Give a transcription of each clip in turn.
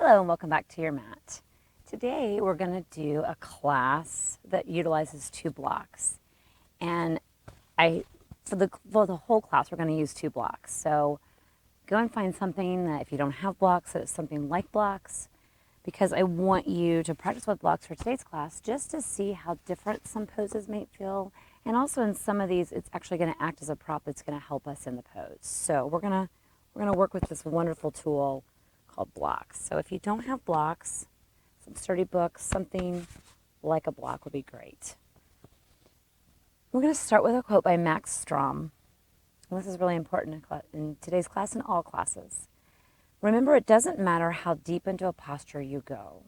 Hello and welcome back to your mat. Today we're going to do a class that utilizes two blocks. And for the whole class we're going to use two blocks. So go and find something that if you don't have blocks, that is something like blocks, because I want you to practice with blocks for today's class just to see how different some poses may feel. And also in some of these, it's actually going to act as a prop that's going to help us in the pose. So we're going to work with this wonderful tool called blocks. So if you don't have blocks, some sturdy books, something like a block would be great. We're going to start with a quote by Max Strom. And this is really important in today's class and all classes. Remember, it doesn't matter how deep into a posture you go.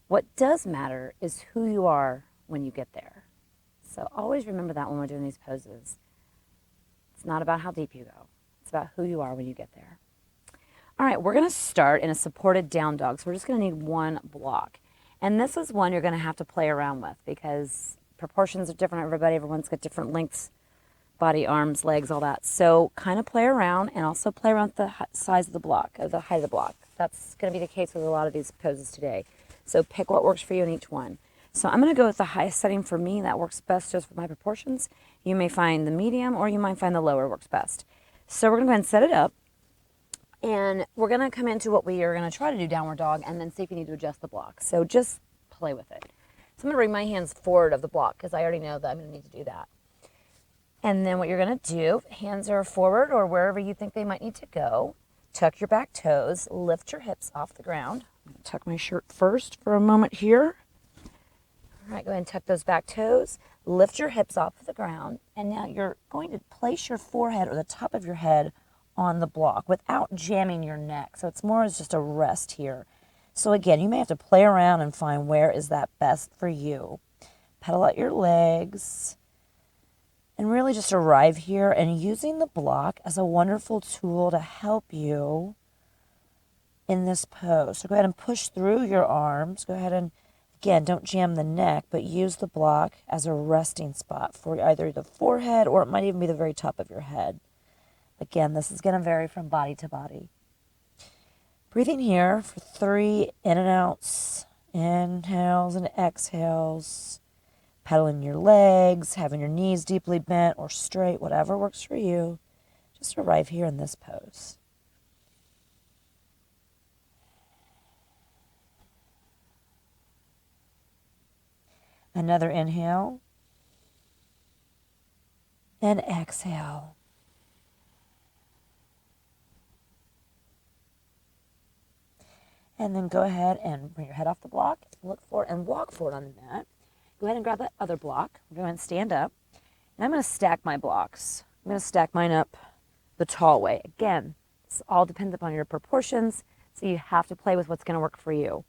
What does matter is who you are when you get there. So always remember that when we're doing these poses. It's not about how deep you go. It's about who you are when you get there. All right, we're going to start in a supported down dog. So we're just going to need one block. And this is one you're going to have to play around with because proportions are different. Everyone's got different lengths, body, arms, legs, all that. So kind of play around and also play around with the size of the block, the height of the block. That's going to be the case with a lot of these poses today. So pick what works for you in each one. So I'm going to go with the highest setting for me. That works best just for my proportions. You may find the medium or you might find the lower works best. So we're going to go ahead and set it up. And we're going to come into what we are going to try to do downward dog and then see if you need to adjust the block. So just play with it. So I'm going to bring my hands forward of the block because I already know that I'm going to need to do that. And then what you're going to do, hands are forward or wherever you think they might need to go. Tuck your back toes, lift your hips off the ground. I'm going to tuck my shirt first for a moment here. All right, go ahead and tuck those back toes, lift your hips off of the ground, and now you're going to place your forehead or the top of your head on the block without jamming your neck. So it's more as just a rest here. So again, you may have to play around and find where is that best for you. Pedal out your legs and really just arrive here and using the block as a wonderful tool to help you in this pose. So go ahead and push through your arms. Go ahead and, again, don't jam the neck, but use the block as a resting spot for either the forehead or it might even be the very top of your head. Again, this is going to vary from body to body. Breathing here for 3 in and outs, inhales and exhales. Pedaling your legs, having your knees deeply bent or straight, whatever works for you. Just arrive here in this pose. Another inhale and exhale. And then go ahead and bring your head off the block, look forward and walk forward on the mat. Go ahead and grab that other block. Go ahead and stand up. And I'm going to stack my blocks. I'm going to stack mine up the tall way. Again, this all depends upon your proportions, so you have to play with what's going to work for you.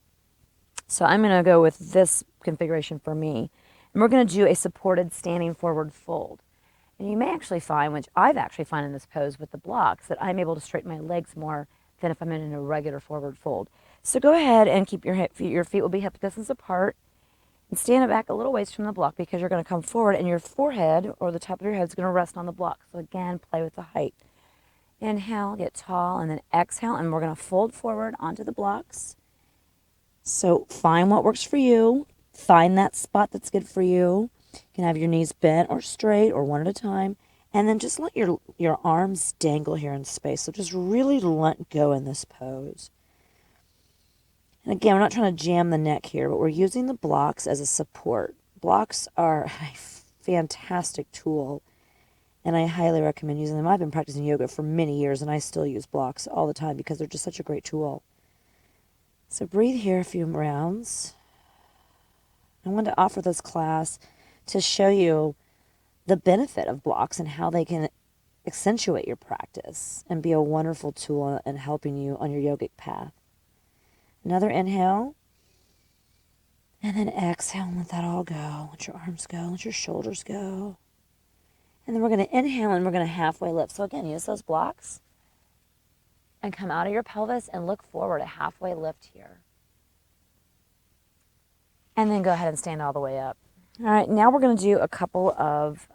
So I'm going to go with this configuration for me. And we're going to do a supported standing forward fold. And you may actually find, which I've actually found in this pose with the blocks, that I'm able to straighten my legs more than if I'm in a regular forward fold. So go ahead and keep your feet will be hip distance apart. And stand it back a little ways from the block because you're going to come forward and your forehead or the top of your head is going to rest on the block. So again, play with the height. Inhale, get tall, and then exhale, and we're going to fold forward onto the blocks. So find what works for you. Find that spot that's good for you. You can have your knees bent or straight or one at a time. And then just let your arms dangle here in space. So just really let go in this pose. And again, we're not trying to jam the neck here, but we're using the blocks as a support. Blocks are a fantastic tool, and I highly recommend using them. I've been practicing yoga for many years, and I still use blocks all the time because they're just such a great tool. So breathe here a few rounds. I wanted to offer this class to show you the benefit of blocks and how they can accentuate your practice and be a wonderful tool in helping you on your yogic path. Another inhale, and then exhale and let that all go. Let your arms go, let your shoulders go. And then we're going to inhale and we're going to halfway lift. So again, use those blocks and come out of your pelvis and look forward, a halfway lift here. And then go ahead and stand all the way up. All right, now we're going to do a couple of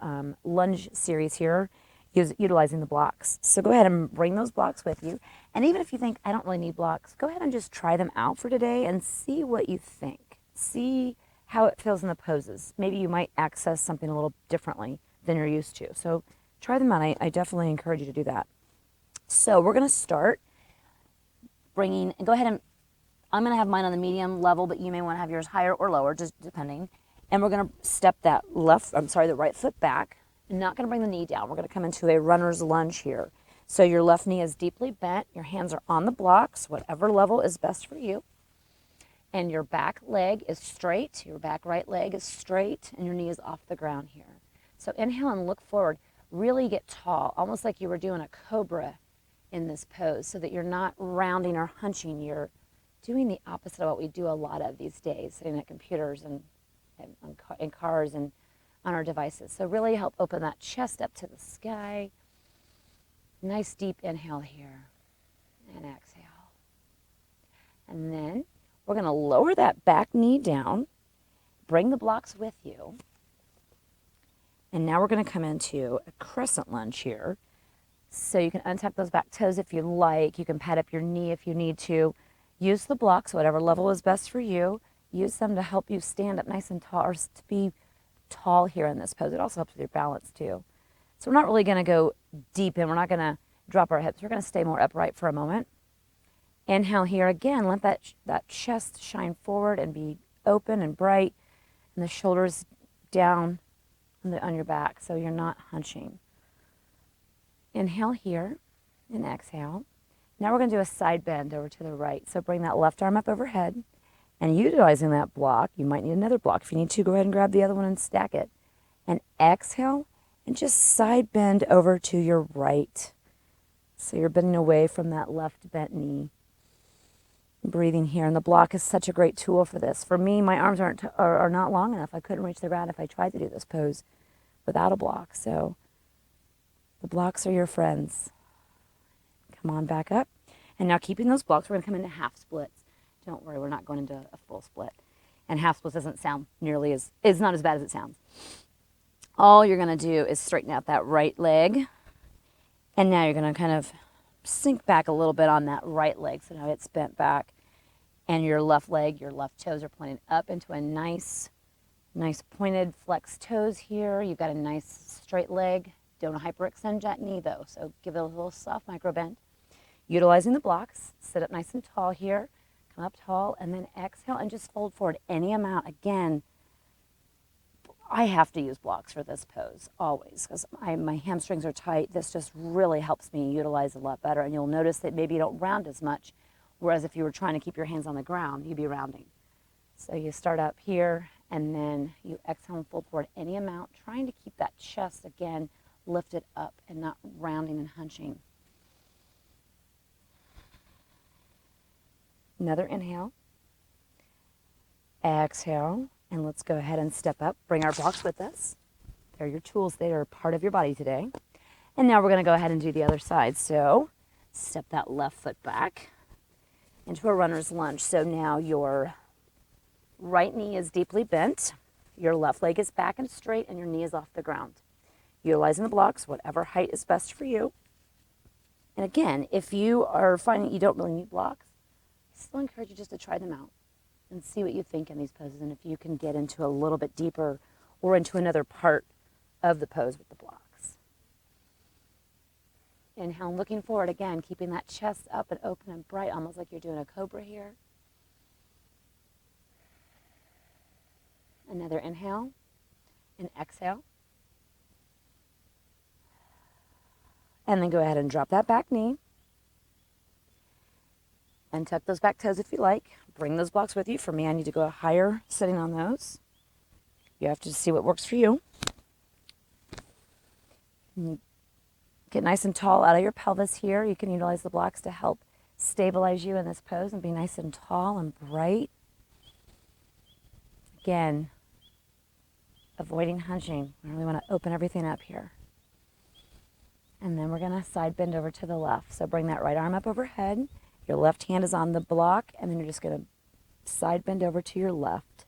lunge series here. utilizing the blocks. So go ahead and bring those blocks with you. And even if you think, I don't really need blocks, go ahead and just try them out for today and see what you think. See how it feels in the poses. Maybe you might access something a little differently than you're used to. So try them out. I definitely encourage you to do that. So we're going to start bringing, and go ahead and, I'm going to have mine on the medium level, but you may want to have yours higher or lower, just depending. And we're going to step that the right foot back. I'm not going to bring the knee down. We're going to come into a runner's lunge here. So your left knee is deeply bent. Your hands are on the blocks, whatever level is best for you. And your back leg is straight. Your back right leg is straight, and your knee is off the ground here. So inhale and look forward. Really get tall, almost like you were doing a cobra in this pose, so that you're not rounding or hunching. You're doing the opposite of what we do a lot of these days, sitting at computers and in cars and on our devices. So really help open that chest up to the sky. Nice deep inhale here and exhale. And then we're going to lower that back knee down, bring the blocks with you. And now we're going to come into a crescent lunge here. So you can untuck those back toes if you like. You can pat up your knee if you need to. Use the blocks, whatever level is best for you. Use them to help you stand up nice and tall, or to be tall here in this pose. It also helps with your balance too. So we're not really going to go deep in. We're not going to drop our hips. We're going to stay more upright for a moment. Inhale here again. Let that chest shine forward and be open and bright, and the shoulders down on your back so you're not hunching. Inhale here and exhale. Now we're going to do a side bend over to the right. So bring that left arm up overhead, and utilizing that block, you might need another block. If you need to, go ahead and grab the other one and stack it. And exhale and just side bend over to your right. So you're bending away from that left bent knee. Breathing here, and the block is such a great tool for this. For me, my arms are not long enough. I couldn't reach the ground if I tried to do this pose without a block. So the blocks are your friends. Come on back up. And now keeping those blocks, we're going to come into half splits. Don't worry, we're not going into a full split. And half splits doesn't sound nearly it's not as bad as it sounds. All you're going to do is straighten out that right leg. And now you're going to kind of sink back a little bit on that right leg. So now it's bent back. And your left leg, your left toes are pointed up into a nice pointed flexed toes here. You've got a nice straight leg. Don't hyperextend that knee though. So give it a little soft micro bend. Utilizing the blocks, sit up nice and tall here. Come up tall and then exhale and just fold forward any amount. Again, I have to use blocks for this pose always because my hamstrings are tight. This just really helps me utilize a lot better. And you'll notice that maybe you don't round as much, whereas if you were trying to keep your hands on the ground, you'd be rounding. So you start up here and then you exhale and fold forward any amount, trying to keep that chest again lifted up and not rounding and hunching. Another inhale. Exhale. And let's go ahead and step up. Bring our blocks with us. They're your tools. They are part of your body today. And now we're going to go ahead and do the other side. So step that left foot back into a runner's lunge. So now your right knee is deeply bent. Your left leg is back and straight, and your knee is off the ground. Utilizing the blocks, whatever height is best for you. And again, if you are finding you don't really need blocks, I still encourage you just to try them out and see what you think in these poses, and if you can get into a little bit deeper or into another part of the pose with the blocks. Inhale, looking forward again, keeping that chest up and open and bright, almost like you're doing a cobra here. Another inhale and exhale. And then go ahead and drop that back knee. And tuck those back toes if you like. Bring those blocks with you. For me, I need to go higher sitting on those. You have to see what works for you. Get nice and tall out of your pelvis here. You can utilize the blocks to help stabilize you in this pose and be nice and tall and bright. Again, avoiding hunching. I really want to open everything up here. And then we're going to side bend over to the left. So bring that right arm up overhead. Your left hand is on the block, and then you're just going to side bend over to your left.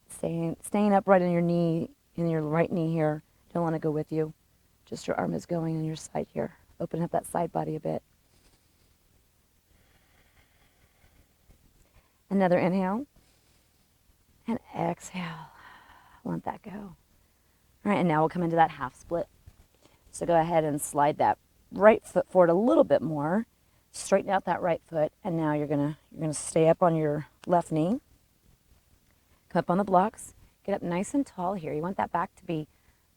Staying upright in your knee, in your right knee here. Don't let it go with you. Just your arm is going on your side here. Open up that side body a bit. Another inhale. And exhale. Let that go. All right, and now we'll come into that half split. So go ahead and slide that right foot forward a little bit more. Straighten out that right foot, and now you're gonna stay up on your left knee. Come up on the blocks. Get up nice and tall here. You want that back to be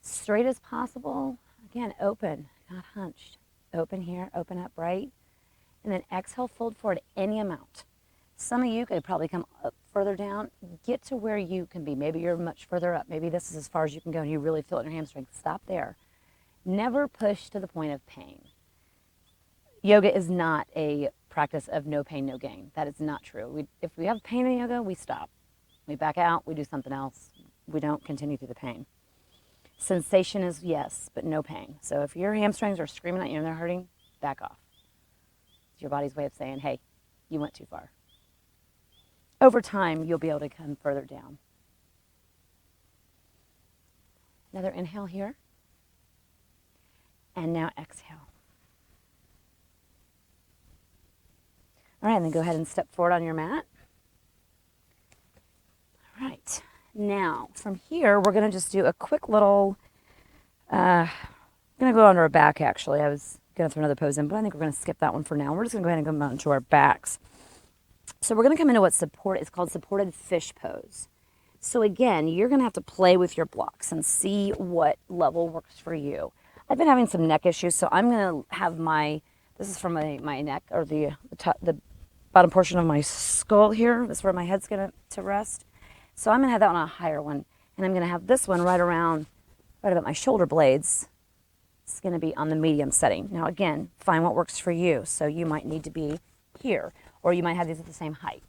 straight as possible. Again, open, not hunched. Open here, open up right. And then exhale, fold forward any amount. Some of you could probably come up further down. Get to where you can be. Maybe you're much further up. Maybe this is as far as you can go and you really feel it in your hamstrings. Stop there. Never push to the point of pain. Yoga is not a practice of no pain, no gain. That is not true. If we have pain in yoga, we stop. We back out, we do something else. We don't continue through the pain. Sensation is yes, but no pain. So if your hamstrings are screaming at you and they're hurting, back off. It's your body's way of saying, hey, you went too far. Over time, you'll be able to come further down. Another inhale here. And now exhale. All right, and then go ahead and step forward on your mat. All right, now from here, we're gonna just do a quick little, I'm gonna go onto our back actually. I was gonna throw another pose in, but I think we're gonna skip that one for now. We're just gonna go ahead and come onto our backs. So we're gonna come into what's it's called supported fish pose. So again, you're gonna have to play with your blocks and see what level works for you. I've been having some neck issues, so I'm gonna have this is from my neck, or the bottom portion of my skull here. This is where my head's gonna rest. So I'm gonna have that on a higher one, and I'm gonna have this one right about my shoulder blades. It's gonna be on the medium setting. Now again, find what works for you. So you might need to be here, or you might have these at the same height.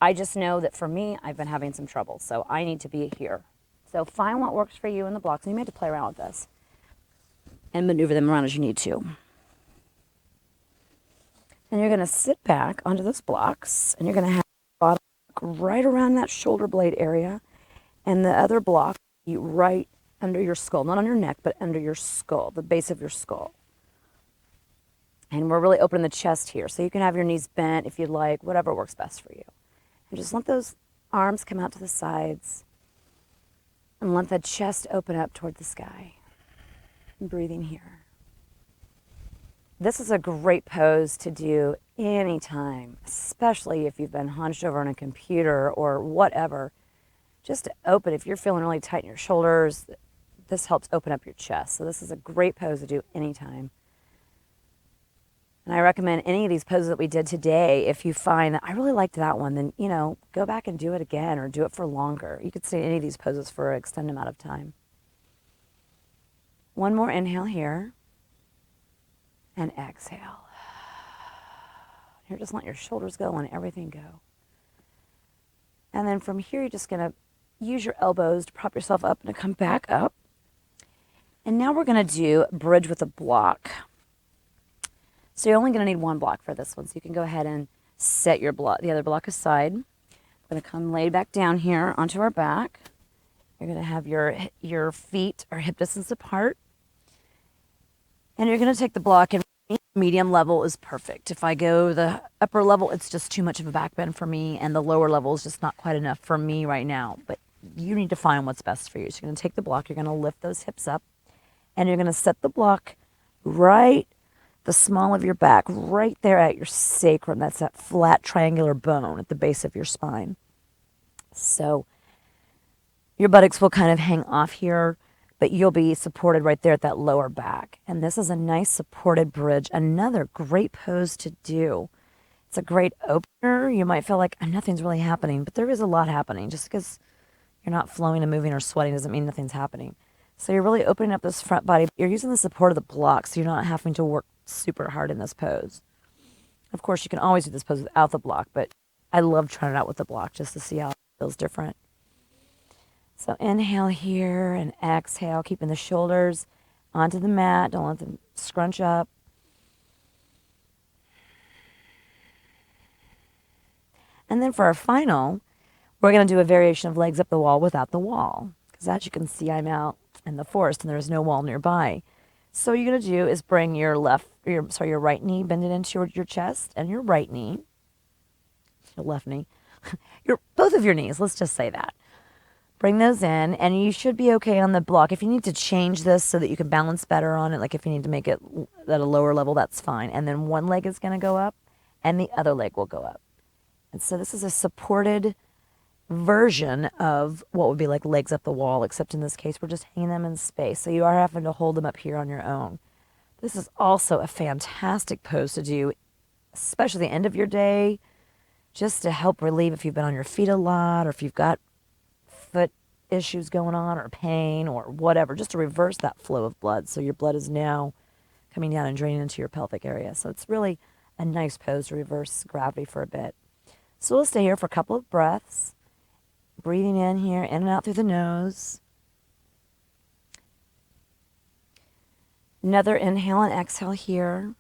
I just know that for me, I've been having some trouble, so I need to be here. So find what works for you in the blocks, and you may have to play around with this and maneuver them around as you need to. And you're gonna sit back onto those blocks, and you're gonna have the bottom block right around that shoulder blade area, and the other block right under your skull, not on your neck, but under your skull, the base of your skull. And we're really opening the chest here, so you can have your knees bent if you'd like, whatever works best for you. And just let those arms come out to the sides, and let the chest open up toward the sky. And breathing here. This is a great pose to do anytime, especially if you've been hunched over on a computer or whatever. Just to open, if you're feeling really tight in your shoulders, this helps open up your chest. So this is a great pose to do anytime. And I recommend any of these poses that we did today. If you find that I really liked that one, then, go back and do it again or do it for longer. You could stay in any of these poses for an extended amount of time. One more inhale here. And exhale. You're just letting your shoulders go and everything go. And then from here, you're just going to use your elbows to prop yourself up and to come back up. And now we're going to do bridge with a block. So you're only going to need one block for this one. So you can go ahead and set your block, the other block aside. We're going to come lay back down here onto our back. You're going to have your feet are hip distance apart. And you're going to take the block, and medium level is perfect. If I go the upper level, it's just too much of a back bend for me, and the lower level is just not quite enough for me right now. But you need to find what's best for you. So you're going to take the block, you're going to lift those hips up, and you're going to set the block right, the small of your back, right there at your sacrum. That's that flat triangular bone at the base of your spine. So your buttocks will kind of hang off here, but you'll be supported right there at that lower back. And this is a nice supported bridge. Another great pose to do. It's a great opener. You might feel like nothing's really happening, but there is a lot happening. Just because you're not flowing and moving or sweating doesn't mean nothing's happening. So you're really opening up this front body. You're using the support of the block, so you're not having to work super hard in this pose. Of course, you can always do this pose without the block, but I love trying it out with the block just to see how it feels different. So inhale here and exhale, keeping the shoulders onto the mat. Don't let them scrunch up. And then for our final, we're going to do a variation of legs up the wall without the wall. Because as you can see, I'm out in the forest and there's no wall nearby. So what you're going to do is bring your your right knee, bend it into your chest, and your right knee, your left knee, both of your knees, let's just say that. Bring those in, and you should be okay on the block. If you need to change this so that you can balance better on it, like if you need to make it at a lower level, that's fine. And then one leg is going to go up, and the other leg will go up. And so this is a supported version of what would be like legs up the wall, except in this case, we're just hanging them in space. So you are having to hold them up here on your own. This is also a fantastic pose to do, especially the end of your day, just to help relieve if you've been on your feet a lot or if you've got foot issues going on or pain or whatever, just to reverse that flow of blood. So your blood is now coming down and draining into your pelvic area. So it's really a nice pose to reverse gravity for a bit. So we'll stay here for a couple of breaths, breathing in here, in and out through the nose. Another inhale and exhale here.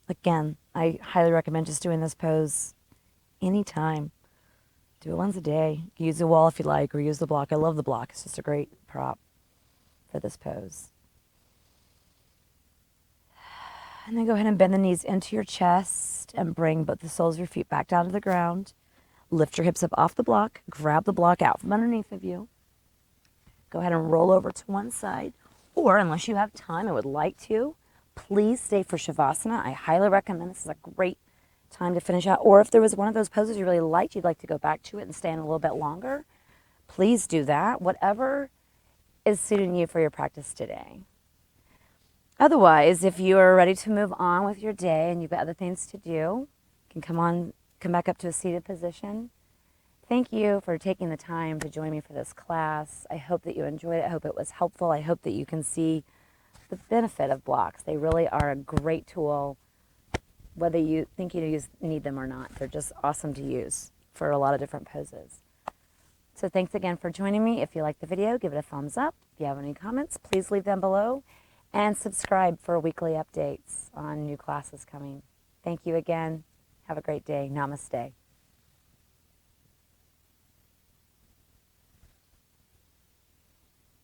Again, I highly recommend just doing this pose anytime. Do it once a day. Use the wall if you like, or use the block. I love the block. It's just a great prop for this pose. And then go ahead and bend the knees into your chest and bring both the soles of your feet back down to the ground. Lift your hips up off the block. Grab the block out from underneath of you. Go ahead and roll over to one side. Or, unless you have time and would like to, please stay for Shavasana. I highly recommend this is a great time to finish out. Or if there was one of those poses you really liked, you'd like to go back to it and stay in a little bit longer, please do that. Whatever is suiting you for your practice today. Otherwise, if you are ready to move on with your day and you've got other things to do, you can come back up to a seated position. Thank you for taking the time to join me for this class. I hope that you enjoyed it. I hope it was helpful. I hope that you can see the benefit of blocks. They really are a great tool, whether you think you need them or not. They're just awesome to use for a lot of different poses. So thanks again for joining me. If you liked the video, give it a thumbs up. If you have any comments, please leave them below. And subscribe for weekly updates on new classes coming. Thank you again. Have a great day. Namaste.